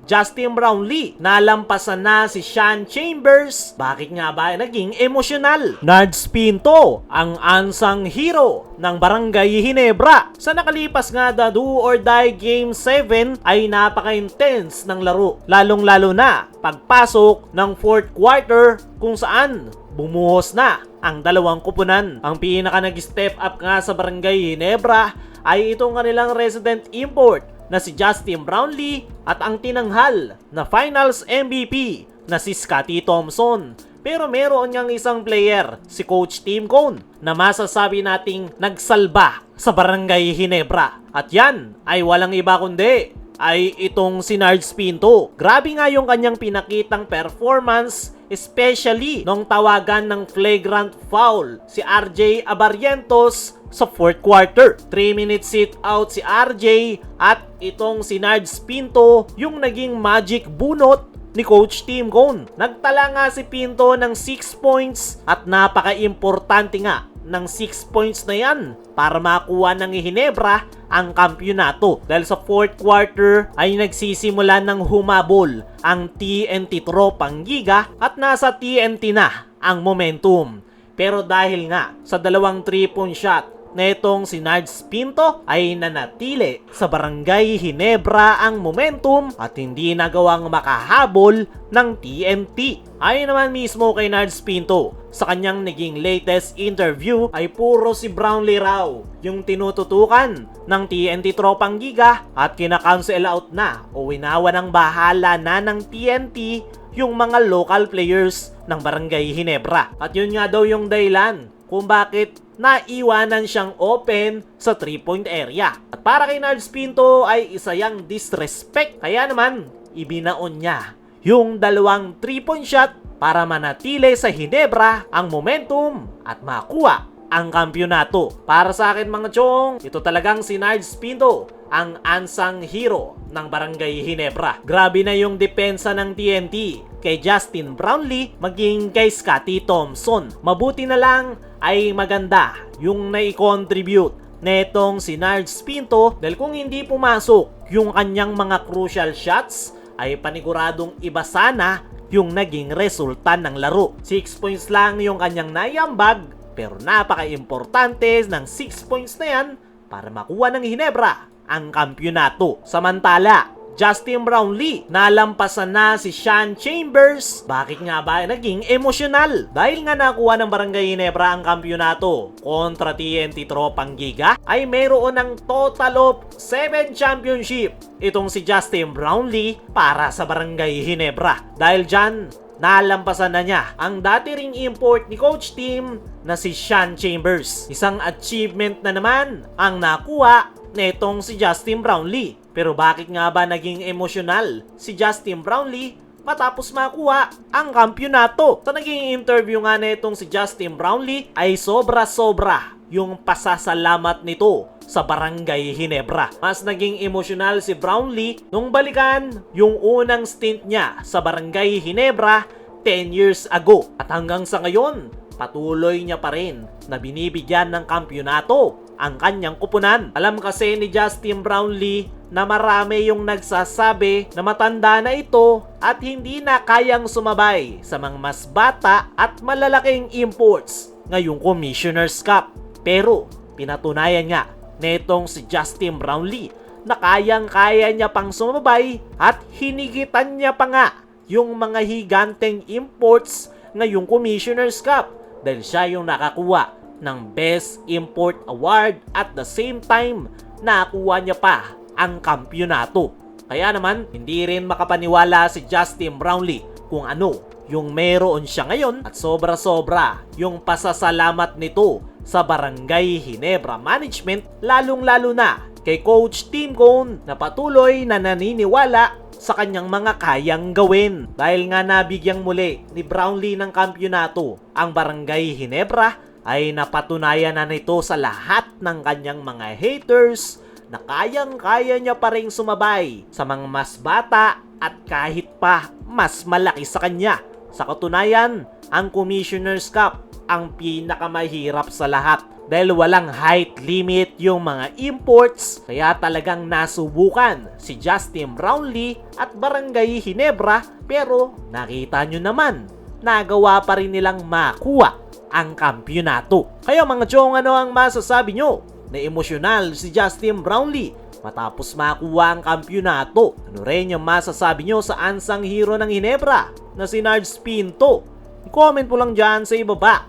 Justin Brownlee, nalampasan na si Sean Chambers. Bakit nga ba naging emosyonal? Nards Pinto, ang unsung hero ng Barangay Ginebra. Sa nakalipas nga na do or die Game 7 ay napaka-intense ng laro. Lalong-lalo na pagpasok ng 4th quarter kung saan bumuhos na ang dalawang kupunan. Ang pinaka nag-step up nga sa Barangay Ginebra ay itong kanilang resident import na si Justin Brownlee at ang tinanghal na Finals MVP na si Scottie Thompson. Pero meron niyang isang player, si Coach Tim Cone, na masasabi nating nagsalba sa Barangay Ginebra. At yan ay walang iba kundi ay itong si Nards Pinto. Grabe nga yung kanyang pinakitang performance, especially nung tawagan ng flagrant foul si RJ Abarrientos sa 4th quarter. 3 minutes sit out si RJ at itong si Nards Pinto yung naging magic bunot ni Coach Tim Cone. Nagtala nga si Pinto ng 6 points at napaka-importante nga ng 6 points na yan para makuha ng Ginebra ang kampyonato. Dahil sa 4th quarter ay nagsisimula ng humabol ang TNT Tropang Giga at nasa TNT na ang momentum. Pero dahil nga sa dalawang 3-point shot na itong si Nards Pinto ay nanatili sa Barangay Ginebra ang momentum at hindi nagawang makahabol ng TNT. Ayon naman mismo kay Nards Pinto, sa kanyang naging latest interview ay puro si Brownlee raw yung tinututukan ng TNT Tropang Giga at kina-cancel out na o winawa ng bahala na ng TNT yung mga local players ng Barangay Ginebra. At yun nga daw yung dahilan kung bakit naiwanan siyang open sa 3-point area. At para kay Nards Pinto ay isa yang disrespect. Kaya naman, ibinaon niya yung dalawang 3-point shot para manatili sa Ginebra ang momentum at makuha ang kampyonato. Para sa akin mga chong, ito talagang si Nards Pinto ang unsung hero ng Barangay Ginebra. Grabe na yung depensa ng TNT kay Justin Brownlee maging kay Scottie Thompson. Mabuti na lang ay maganda yung nai-contribute netong si Nards Pinto dahil kung hindi pumasok yung kanyang mga crucial shots ay paniguradong iba sana yung naging resulta ng laro. 6 points lang yung kanyang naiambag pero napaka-importante ng 6 points na yan para makuha ng Ginebra ang kampyonato. Samantala, Justin Brownlee, nalampasan na si Sean Chambers. Bakit nga ba naging emosyonal? Dahil nga nakuha ng Barangay Ginebra ang kampyonato kontra TNT Tropang Giga, ay mayroon ng total of 7 championship itong si Justin Brownlee para sa Barangay Ginebra. Dahil dyan, nalampasan na niya ang dati ring import ni Coach Tim na si Sean Chambers. Isang achievement na naman ang nakuha netong si Justin Brownlee. Pero bakit nga ba naging emosyonal si Justin Brownlee matapos makuha ang kampyonato? Sa naging interview nga netong si Justin Brownlee ay sobra-sobra yung pasasalamat nito sa Barangay Ginebra. Mas naging emosyonal si Brownlee nung balikan yung unang stint niya sa Barangay Ginebra 10 years ago. At hanggang sa ngayon, patuloy niya pa rin na binibigyan ng kampyonato ang kanyang kupunan. Alam kasi ni Justin Brownlee na marami yung nagsasabi na matanda na ito at hindi na kayang sumabay sa mga mas bata at malalaking imports ngayong Commissioner's Cup. Pero pinatunayan nga netong si Justin Brownlee na kayang-kaya niya pang sumabay at hinigitan niya pa nga yung mga higanteng imports ngayong Commissioner's Cup dahil siya yung nakakuha ng Best Import Award at the same time nakuha niya pa ang kampyonato. Kaya naman, hindi rin makapaniwala si Justin Brownlee kung ano yung meron siya ngayon at sobra-sobra yung pasasalamat nito sa Barangay Ginebra Management, lalong-lalo na kay Coach Tim Cone na patuloy na naniniwala sa kanyang mga kayang gawin. Dahil nga nabigyang muli ni Brownlee ng kampyonato ang Barangay Ginebra, ay napatunayan na nito sa lahat ng kanyang mga haters na kayang-kaya niya pa rin sumabay sa mga mas bata at kahit pa mas malaki sa kanya. Sa katunayan, ang Commissioner's Cup ang pinakamahirap sa lahat dahil walang height limit yung mga imports, kaya talagang nasubukan si Justin Brownlee at Barangay Ginebra, pero nakita nyo naman, nagawa pa rin nilang makuha ang kampyonato. Kaya mga chong, ano ang masasabi nyo? Na emosyonal si Justin Brownlee matapos makuha ang kampyonato. Ano rin yung masasabi nyo sa ansang hero ng Ginebra na si Nards Pinto? I-comment mo lang dyan sa ibaba.